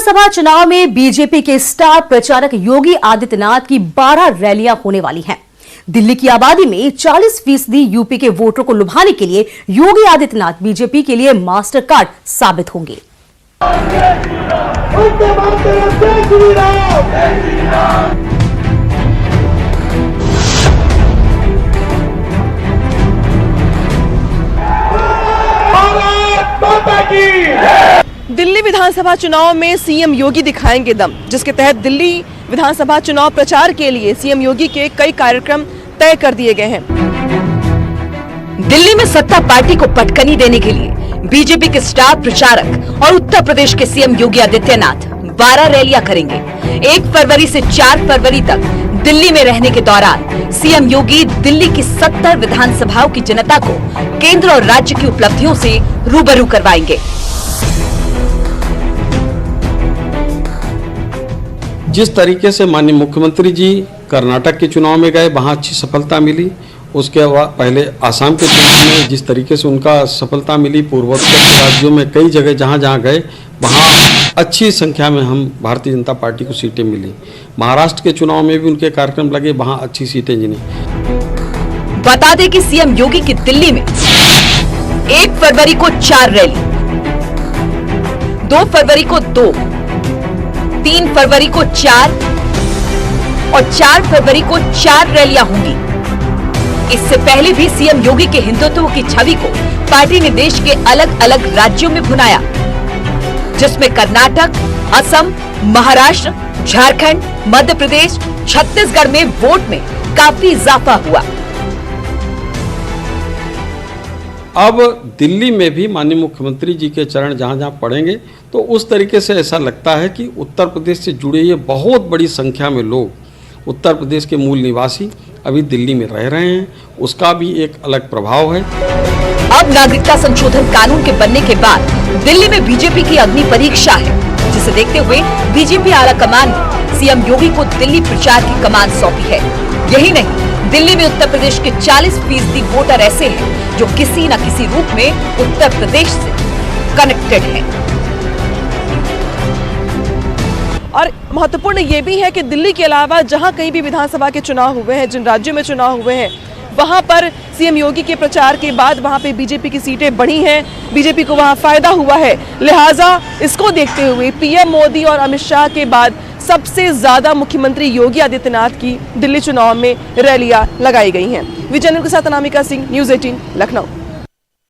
विधानसभा चुनाव में बीजेपी के स्टार प्रचारक योगी आदित्यनाथ की 12 रैलियां होने वाली हैं। दिल्ली की आबादी में 40% यूपी के वोटरों को लुभाने के लिए योगी आदित्यनाथ बीजेपी के लिए मास्टर कार्ड साबित होंगे। दिल्ली विधानसभा चुनाव में सीएम योगी दिखाएंगे दम, जिसके तहत दिल्ली विधानसभा चुनाव प्रचार के लिए सीएम योगी के कई कार्यक्रम तय कर दिए गए हैं। दिल्ली में सत्ता पार्टी को पटकनी देने के लिए बीजेपी के स्टार प्रचारक और उत्तर प्रदेश के सीएम योगी आदित्यनाथ 12 रैलियां करेंगे। 1 फरवरी से 4 फरवरी तक दिल्ली में रहने के दौरान सीएम योगी दिल्ली की 70 विधानसभाओं की जनता को केंद्र और राज्य की उपलब्धियों से रूबरू करवाएंगे। जिस तरीके से माननीय मुख्यमंत्री जी कर्नाटक के चुनाव में गए, वहाँ अच्छी सफलता मिली। उसके बाद पहले आसाम के चुनाव में जिस तरीके से उनका सफलता मिली, पूर्वोत्तर के राज्यों में कई जगह जहाँ गए वहाँ अच्छी संख्या में हम भारतीय जनता पार्टी को सीटें मिली। महाराष्ट्र के चुनाव में भी उनके कार्यक्रम लगे, वहाँ अच्छी सीटें जिनी। बता दें कि सीएम योगी की दिल्ली में 1 फरवरी को 4 रैली, 2 फरवरी को 2, 3 फरवरी को 4 और 4 फरवरी को 4 रैलियां होंगी। इससे पहले भी सीएम योगी के हिंदुत्व की छवि को पार्टी ने देश के अलग अलग राज्यों में भुनाया, जिसमें कर्नाटक, असम, महाराष्ट्र, झारखंड, मध्य प्रदेश, छत्तीसगढ़ में वोट में काफी इजाफा हुआ। अब दिल्ली में भी माननीय मुख्यमंत्री जी के चरण जहाँ पड़ेंगे तो उस तरीके से ऐसा लगता है कि उत्तर प्रदेश से जुड़े ये बहुत बड़ी संख्या में लोग, उत्तर प्रदेश के मूल निवासी अभी दिल्ली में रह रहे हैं, उसका भी एक अलग प्रभाव है। अब नागरिकता संशोधन कानून के बनने के बाद दिल्ली में बीजेपी की अग्नि परीक्षा है, जिसे देखते हुए बीजेपी आला कमान ने सीएम योगी को दिल्ली प्रचार की कमान सौंपी है। यही नहीं, दिल्ली में उत्तर प्रदेश के 40% वोटर ऐसे हैं जो किसी न किसी रूप में उत्तर प्रदेश से कनेक्टेड हैं। और महत्वपूर्ण ये भी है कि दिल्ली के अलावा जहां कहीं भी विधानसभा के चुनाव हुए हैं, जिन राज्यों में चुनाव हुए हैं, वहां पर सीएम योगी के प्रचार के बाद वहां पे बीजेपी की सीटें बढ़ी हैं, बीजेपी को वहां फायदा हुआ है। लिहाजा इसको देखते हुए पीएम मोदी और अमित शाह के बाद सबसे ज्यादा मुख्यमंत्री योगी आदित्यनाथ की दिल्ली चुनाव में रैलियां लगाई गई हैं। विजय के साथ अनामिका सिंह, न्यूज़ 18, लखनऊ।